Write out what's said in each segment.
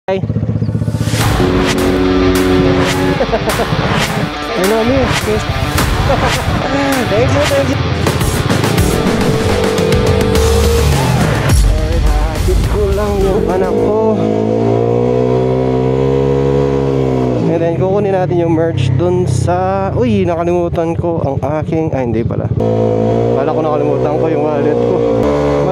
Hi. Hello, miss. Thank you. Alright, hatid ko lang yung anak ko. And then, kukunin natin yung merch dun sa... Uy, nakalimutan ko ang aking... Ay, hindi pala. Wala ko nakalimutan ko yung wallet ko.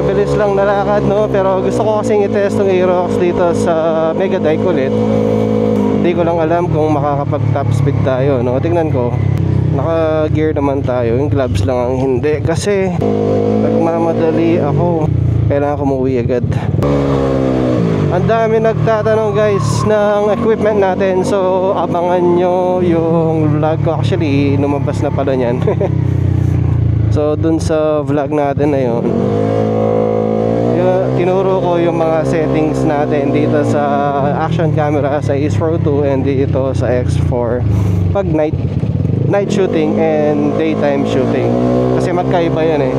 Mabilis lang nalakad, no? Pero gusto ko kasing i-test ng Aerox dito sa Mega Dike ulit. Hindi ko lang alam kung makakapag top speed tayo, no? Tingnan ko. Naka gear naman tayo. Yung gloves lang ang hindi. Kasi nagmamadali ako. Kailangan ko umuwi agad. Ang dami nagtatanong guys ng equipment natin. So abangan nyo yung vlog ko. Actually lumabas na pala nyan. So dun sa vlog natin na yun, tinuro ko yung mga settings natin dito sa action camera sa Ace Pro 2 and dito sa X4 pag night shooting and daytime shooting. Kasi magkaiba yan eh.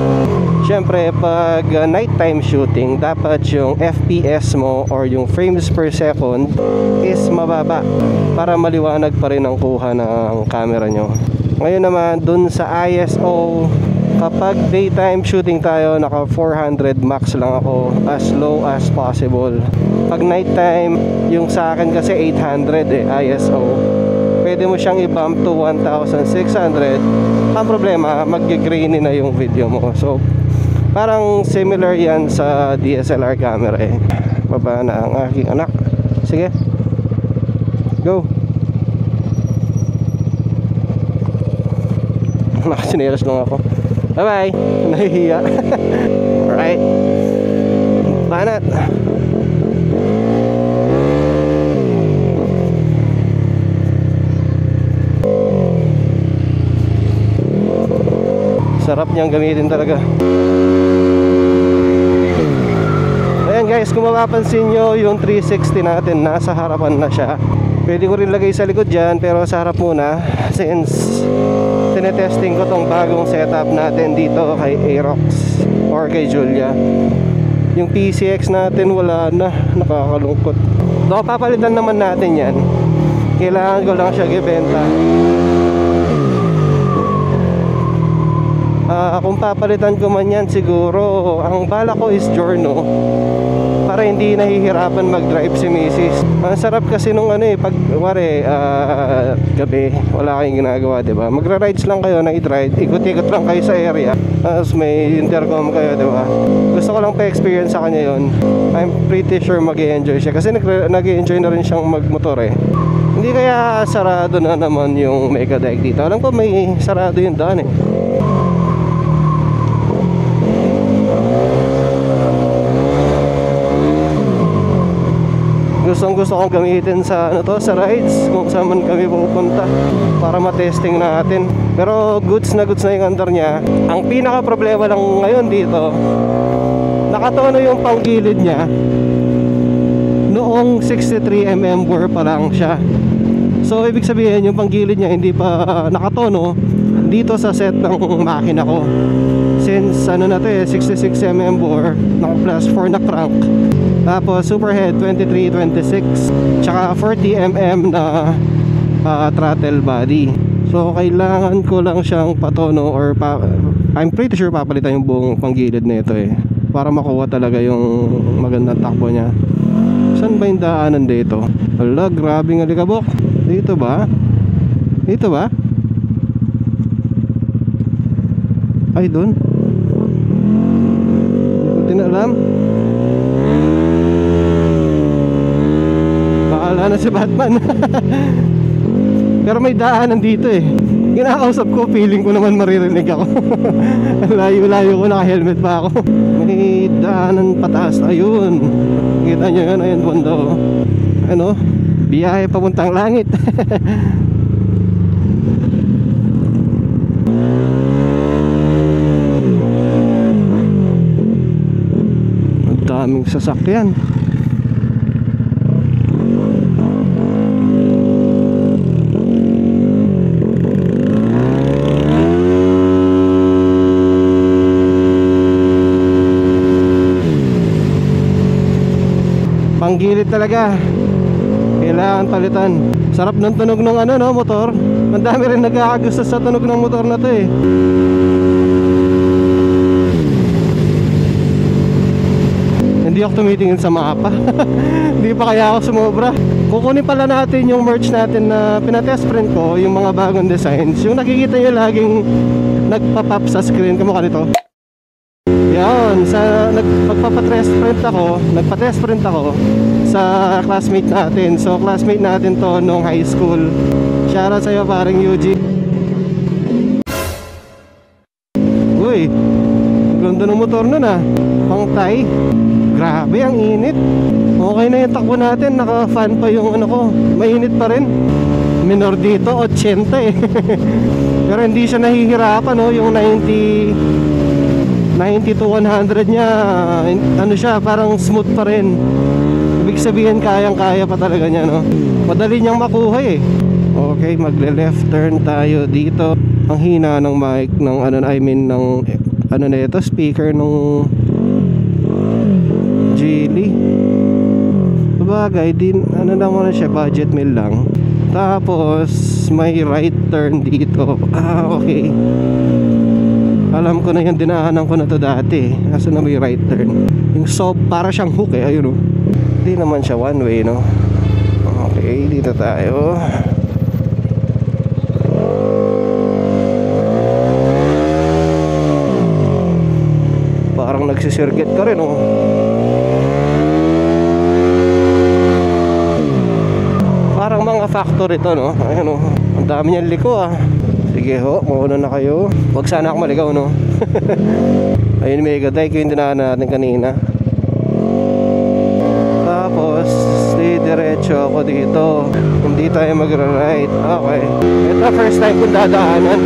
Syempre pag nighttime shooting, dapat yung FPS mo or yung frames per second is mababa para maliwanag pa rin ang kuha ng camera nyo. Ngayon naman dun sa ISO, kapag daytime shooting tayo, naka 400 max lang ako, as low as possible. Pag nighttime, yung sa akin kasi 800 ISO. Pwede mo siyang i-bump to 1600. Ang problema, mag-grainy na yung video mo. So parang similar yan sa DSLR camera eh. Baba na ang aking anak. Sige, go. Nakasinelas lang ako. Bye bye. Nahihiya. Alright, banat. Sarap niyang gamitin talaga. Ayan guys, kung mapapansin nyo, yung 360 natin nasa harapan na siya. Pwede ko rin lagay sa likod dyan, pero sa harap muna, since tinetesting ko tong bagong setup natin dito kay Aerox or kay Julia. Yung PCX natin wala na, nakakalungkot. So papalitan naman natin yan. Kailangan ko lang siya ibenta. Kung papalitan ko man yan, siguro ang bala ko is Giorno, para hindi nahihirapan mag-drive si Mrs. Ang sarap kasi nung ano eh, pag wari gabi, wala kayong ginagawa, diba? Magra-rides lang kayo na i-ride, ikot-ikot lang kayo sa area, tapos may intercom kayo, diba? Gusto ko lang pa-experience sa kanya yon. I'm pretty sure mag-i-enjoy siya kasi nag-i-enjoy na rin siyang magmotor eh. Hindi kaya sarado na naman yung Mega Dike dito. Alam ko may sarado yung daan eh. Gusto kong gamitin sa ano to, sa rides kung saan man kami pupunta para matesting natin. Pero goods na yung under niya. Ang pinaka problema lang ngayon dito, nakatono yung panggilid niya. Noong 63mm bore pa lang siya. So ibig sabihin yung panggilid niya hindi pa nakatono dito sa set ng makina ko. Since ano na to eh, 66mm bore, naka plus 4 na crank. Tapos superhead 23-26, tsaka 40mm na throttle body. So kailangan ko lang siyang patono or I'm pretty sure papalitan yung buong panggilid na ito eh, para makuha talaga yung magandang takbo niya. Saan ba yung daanan dito? Hala, grabe nga likabok. Dito ba? Dito ba? Ay, doon. Hindi na alam. Bahala na si Batman. Pero may daanan dito eh. Kinakausap ko, feeling ko naman maririnig ako. Layo-layo ko, naka-helmet pa ako. May daanan pataas. Ayun. Kita nyo yun, ayun bunda oh. Ano? Biyahe papuntang langit. Ang daming sasakyan. Panggilid talaga. kailangan palitan. Sarap ng tunog ng ano, no, motor. Ang dami rin nagkakagusto sa tunog ng motor na to eh. Hindi ako tumitingin sa mapa. Hindi pa kaya ako sumobra. Kukunin pala natin yung merch natin na pinatest print ko, yung mga bagong designs. Yung nakikita nyo laging nagpa-pop sa screen. Kamukha nito. Yan, nagpa-test print ako sa classmate natin. So classmate natin to nung high school. Shoutout sa'yo paring Eugene. Uy, ganda ng motor nun ah. Pang Thai. Grabe, ang init. Okay na yung takbo natin. Naka-fan pa yung ano ko. Mainit pa rin. Minor dito, 80 eh. Pero hindi siya nahihirapan, no? Yung 90 to 100 niya, ano siya, parang smooth pa rin. Ibig sabihin, kayang-kaya pa talaga niya, no? Madali niyang makuha eh. Okay, magle-left turn tayo dito. Ang hina ng mic ng ano, I mean ng ano na ito, speaker nung Geely. Sabagay din, ano lang muna siya, budget meal lang. Tapos may right turn dito. Ah, okay. Alam ko na yung dinahanan ko na to dati. Kaso na may right turn. Yung sob, para siyang hook eh, ayun o. Hindi naman siya one way, no? Okay, dito tayo. Parang nagsisircuit ka rin, oh. Parang mga factory to, no? Ayun, oh. Ang dami niyang liko, ah. Sige ho, mauna na kayo. Huwag sana ako maligaw, no? Ayun, mega dike yung dinahanan natin kanina. Tapos diretso ako dito. Hindi tayo magra-right. Okay. Ito first time kong dadaanan.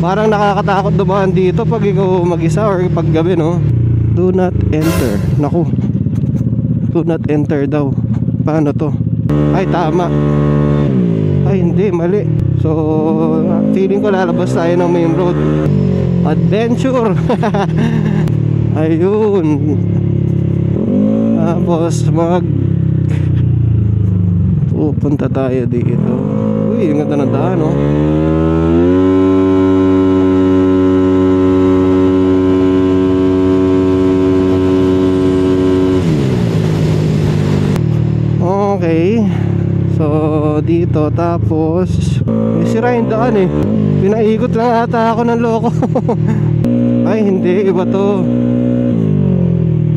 Parang nakakatakot dumaan dito pag ikaw mag-isa or pag gabi, no? Do not enter. Naku. Do not enter daw. Paano to? Ay, tama. Ay, hindi, mali. So, feeling ko lalabas tayo ng main road. Adventure. Ayun. Tapos pupunta tayo dito. Uy, ang ganda ng daan, no? Okay. So dito, tapos may sira yung daan eh. Pinaikot lang ata ako ng loko. Ay hindi, iba to.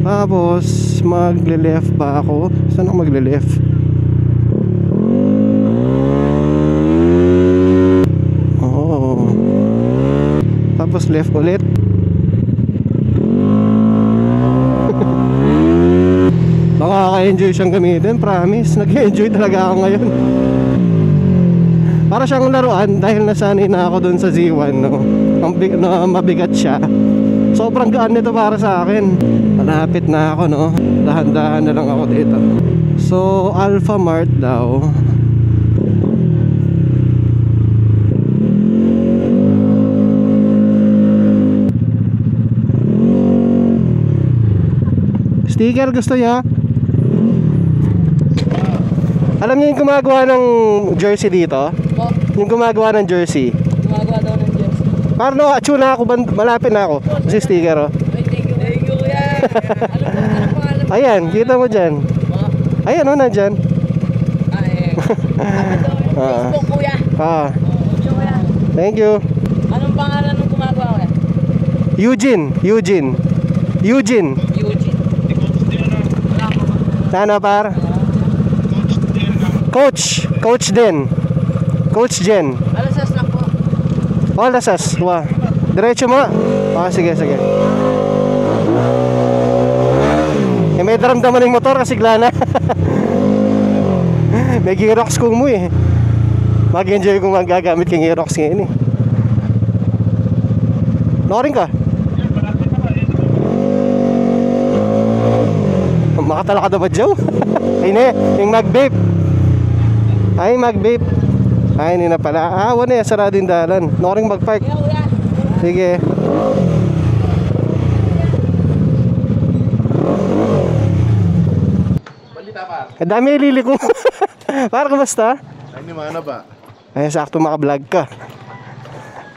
Tapos magle-left pa ako. Saan ako magle-left? Oh. Tapos left ulit. Nakaka-enjoy siyang gamitin, promise. Nag-enjoy talaga ako ngayon. Para siyang laruan dahil nasanay na ako dun sa Z1, no? Mabigat siya. Sobrang gaan nito para sa akin. Malapit na ako, no? Dahan-dahan na lang ako dito. So, Alpha Mart daw. Sticker gusto niya? Alam niyo yung gumagawa ng jersey dito? Po? Yung gumagawa ng jersey. Gumagawa daw ng jersey. Paano, tsuna ako, malapit na ako. Kasi sticker, oh. Thank you. Thank you, kuya. Anong pangalan? Ayan, kita mo dyan. Ayan, oh, nandyan. Facebook, kuya. Kuya. Thank you. Anong pangalan ng gumagawa, kuya? Eugene. Ano, par? Coach din. Coach Jen. Alasas lang po. Oh, lasas. Wow. Diretso mo. Oh, sige. Eh, may daramdaman ng motor kasi glana. May Girox kung mo eh. Mag-enjoy kung magagamit kong Girox ngayon eh. Noring ka? Makatala ka daw ba, Joe? Ay ne, yung mag-vape. Ay, mag-vape. Ay, hindi na pala. Wala na yan, sarado yung dalan. Noring mag-park. Kuya. Sige. Balita par. Ang dami ilili ko. Para kumusta? Ay, ni mana ba? Ay, sakto maka-vlog ka.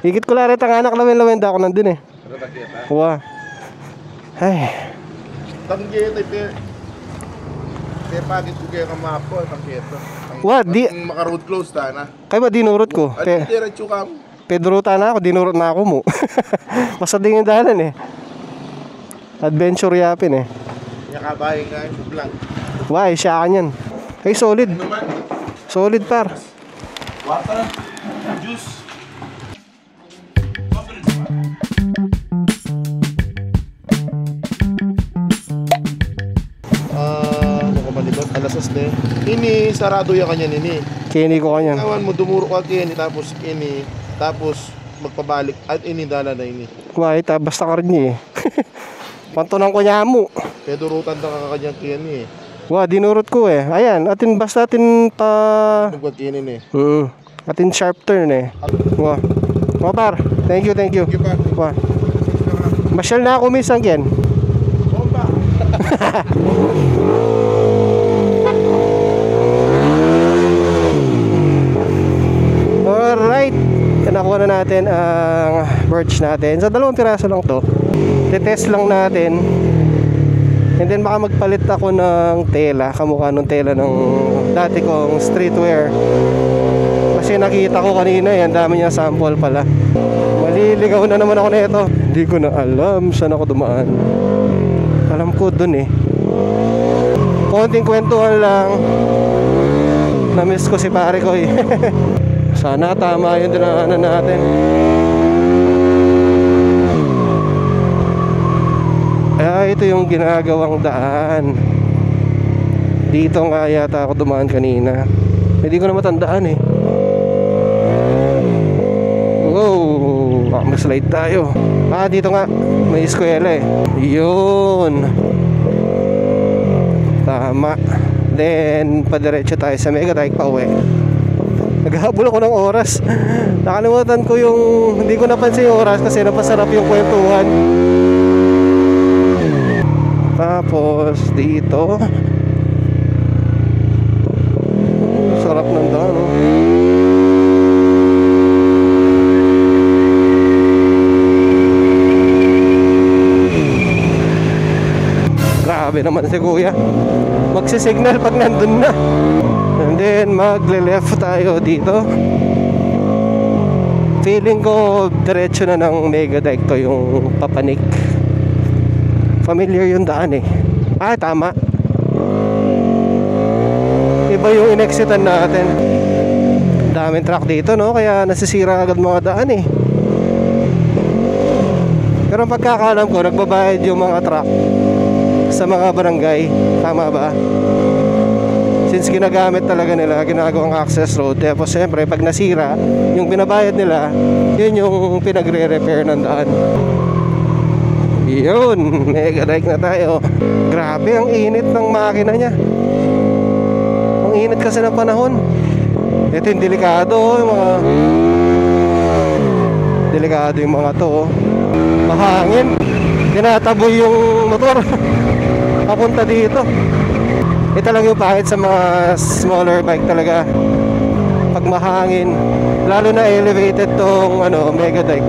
Higit ko laret ang anak lawen-lawenda ako nandun eh. Ano ba kita? Wow. Ay. Tanggeta pe. Pe pagit ko kaya kamapo tanggeta. What? Di- maka-road close ta na. Kaya ba dinurot ko? Ano diretso ka mo? Pedruta na ako, dinurot na ako mo. Basta din yung dalan eh. Adventure yapin eh. Nyakabahin nga yung vlog. Why, siya kanyan. Ay, solid. Ano man? Solid par. Water. Juice. Ano ka ba diba? Alasas de. Ini sarado ya kanya nini. Kini ko kanyan. Ngawan mo dumuro ka kini tapos ini tapos magpabalik at ini dala na ini. Why, basta ka rin niya eh. Pantunan ko niya mo. Pedurutan ta ka kanya kini. Wah, dinurot ko eh. Ayan, basta atin pa... Nagwag kini ni. Atin sharp turn eh. Wah. Wah par, thank you. Wah. Masyal na ako misang yan. Bomba. Alright. Nakuha na natin ang birch natin. Sa 2 piraso lang to. Titest lang natin. And then baka magpalit ako ng tela. Kamukha ng tela ng dati kong streetwear. Kasi nakita ko kanina yan. Dami niya sample pala. Maliligaw na naman ako na ito. Hindi ko na alam saan ako dumaan. Alam ko dun eh. Konting kwentuhan lang. Na-miss ko si pare ko eh. Sana tama yung dinaanan natin. Ito yung ginagawang daan. Dito nga yata ako dumaan kanina. Hindi ko na matandaan eh. Wow, baka mag-slide tayo. Dito nga may eskwela eh. Yun. Tama. Then padiretso tayo sa Megadike pa uwi. Naghahabol ako ng oras. Nakalimutan ko yung... Hindi ko napansin yung oras kasi napasarap yung kwentuhan. Tapos dito sarap ng daan oh. Grabe naman si kuya. Magsisignal pag nandun na. And then magle-left tayo dito. Feeling ko diretso na ng Megadike to yung papanik. Familiar yung daan eh. Tama. Iba yung inexitan natin. Daming truck dito no, kaya nasisira agad mga daan eh. Pero ang pagkakalam ko, nagbabayad yung mga truck sa mga barangay. Tama ba? Since ginagamit talaga nila, ginagawang access road. Tapos siyempre pag nasira, yung binabayad nila, yun yung pinagre-repair ng daan. Yun, Megadike na tayo. Grabe, ang init ng makina niya. Ang init kasi ng panahon. Ito yung delikado yung mga... Delikado yung mga to mahangin. Tinataboy yung motor papunta dito. Ito lang yung pangit sa mga smaller bike talaga. Pag mahangin, lalo na elevated tong Megadike.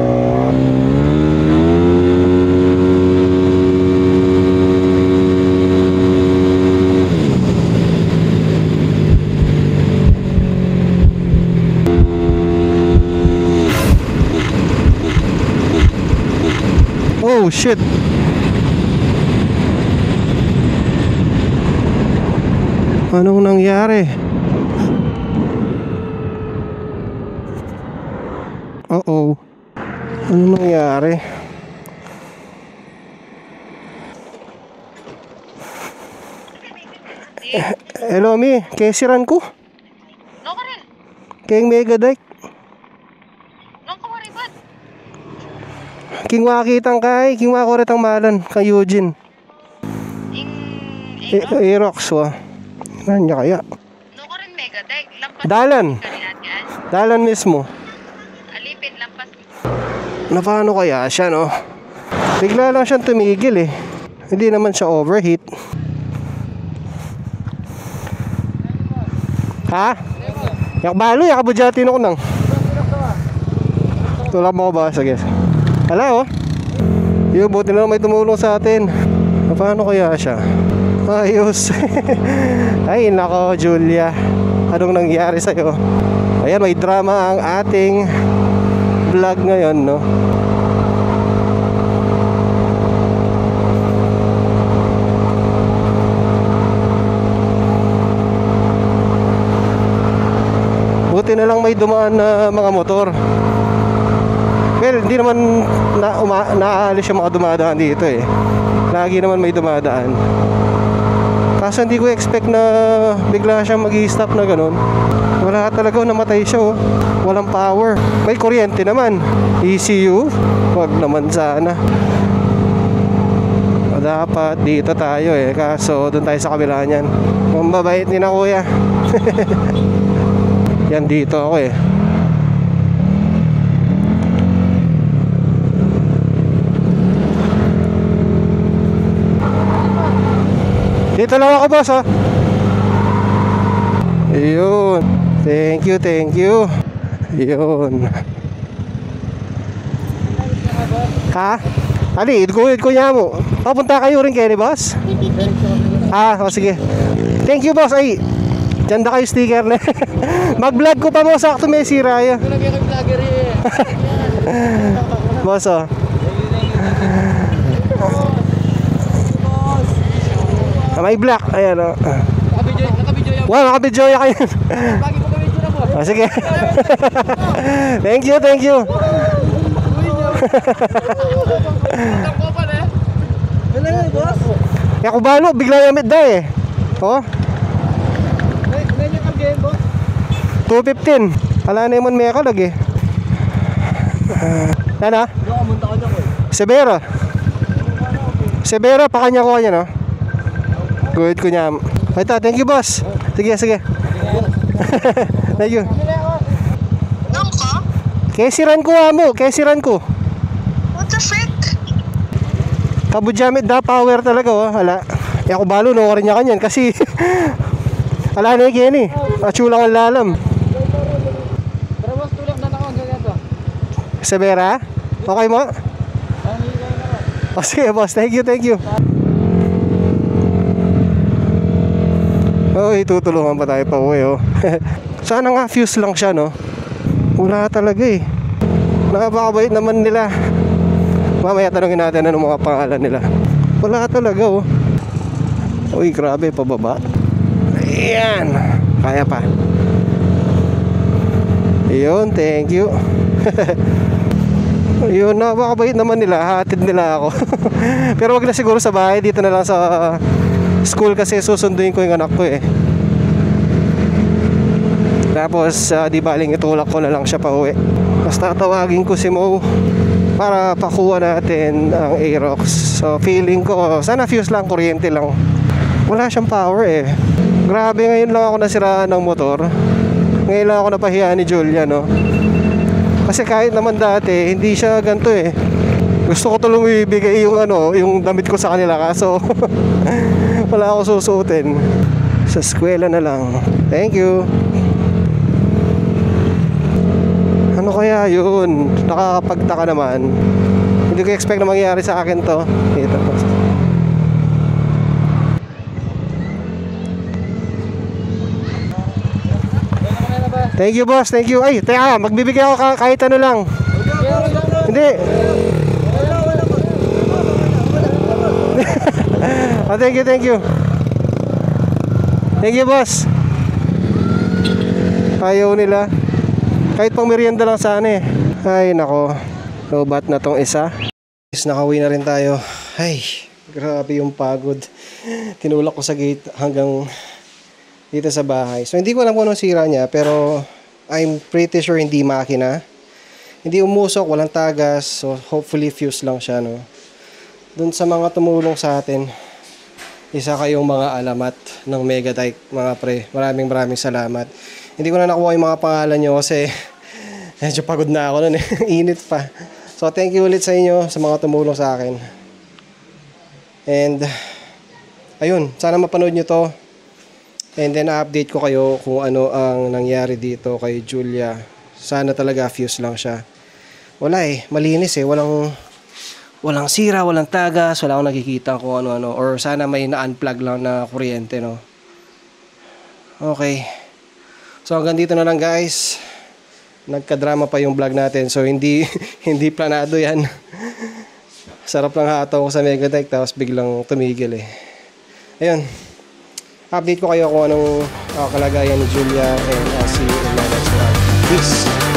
Oh shit. Anong nangyari? Uh-oh. Anong nangyari? Hello mi, kesiran ko. No ka rin. Kaya Megadike. No ka maribat. King wakitang kay, king wakoret ang malan kay Eugene. Aerox wa. Nanya kaya? No ka rin Megadike. Lampas Dalan. kanina yan. Dalan mismo. Alipin, lampas. Na paano kaya siya, no? Bigla lang siyang tumigil eh. Hindi naman siya overheat. Ha? Yak balo, yak abudyatin ako nang. Tulak mo ko ba? Sige. Hello? Yung buti na lang may tumulong sa atin. Paano kaya siya? Ayos. Ay nako Julia, anong nangyari sa'yo? Ayan, may drama ang ating vlog ngayon, no? Buti na lang may dumaan na mga motor. Well, hindi naman naaalis yung mga dumadaan dito eh. Lagi naman may dumadaan. Kaso hindi ko expect na bigla siyang mag-i-stop na ganun. Wala talaga, namatay siya oh. Walang power. May kuryente naman. ECU? Wag naman sana. Dapat dito tayo eh. Kaso doon tayo sa kabila niyan. Mababait ni na kuya. Yan dito ako eh. Dito lang ako boss oh. Ayun. Thank you, thank you. Ayun. Ha? Ali, idkuid ko niya mo. Papunta kayo rin kayo ni boss? Ah, oh, sige. Thank you boss. Ay, dyan na kayo sticker na. Mag-vlog ko pa mo, sakto may sira ya. Boss oh. May black, ayan o. Wow, nakabidyo ya kayo. Oh, sige. Thank you, thank you. Kaya ko balo, bigla yamit da eh. Oh. 215. Wala na yung may kalag eh. Ano? Severa. Severa, pakanya ko kanya no? Good ko niya. Ito, thank you boss. Sige, sige. Thank you. Nung ko? Kesiran ko amo, kesiran ko. What the frick? Kabudjamit da power talaga oh. Hala. E ako balo no rin niya kanyan kasi ala na yan eh. Achulang ang lalam. Pero boss, tulak na ako ganito. Severa? Okay mo? Oh, sige boss, thank you, thank you. Oh, itutulungan pa tayo pa uwi oh. Sana nga fuse lang siya no. Wala talaga eh. Nakapakabait naman nila. Mamaya tanongin natin ano mga pangalan nila. Wala talaga oh. Uy, grabe, pababa. Ayan. Kaya pa. Ayun, thank you. Ayun, napakabait naman nila. Hatid nila ako. Pero wag na siguro sa bahay. Dito na lang sa school kasi susunduin ko yung anak ko eh. Tapos di baling itulak ko na lang siya pa uwi. Basta tawagin ko si Mo para pakuha natin ang Aerox. So feeling ko sana fuse lang, kuryente lang. Wala siyang power eh. Grabe, ngayon lang ako nasiraan ng motor. Ngayon lang ako napahiya ni Julia no. Kasi kahit naman dati hindi siya ganito eh. Gusto ko tulong ibigay yung ano, yung damit ko sa kanila kaso wala ako susuotin. Sa eskwela na lang. Thank you. Ano kaya yun? Nakakapagtaka naman. Hindi ko expect na mangyari sa akin to. Ito. Thank you boss, thank you. Ay, teka, magbibigay ako kahit ano lang. Hindi. Oh, thank you, thank you. Thank you boss. Ayaw nila. Kahit pang merienda lang sana eh. Ay nako, lobat na tong isa. Nakauwi na rin tayo. Ay, grabe yung pagod. Tinulak ko sa gate hanggang dito sa bahay. So hindi ko alam kung anong sira niya, pero I'm pretty sure hindi makina. Hindi umusok, walang tagas. So hopefully fuse lang siya no. Doon sa mga tumulong sa atin, isa kayong mga alamat ng Megatike mga pre. Maraming salamat. Hindi ko na nakuha yung mga pangalan nyo kasi medyo pagod na ako nun eh. Init pa. So thank you ulit sa inyo sa mga tumulong sa akin. And ayun, sana mapanood nyo to. And then update ko kayo kung ano ang nangyari dito kay Julia. Sana talaga fuse lang siya. Wala malinis walang sira, walang tagas, wala akong nakikita kung ano-ano. Or sana may na-unplug lang na kuryente, no? Okay. So hanggang dito na lang guys. Nagka-drama pa yung vlog natin. So hindi planado yan. Sarap lang hataw ko sa Megatech tapos biglang tumigil Ayun. Update ko kayo kung anong kalagayan ni Julia and see you in my next vlog. Peace!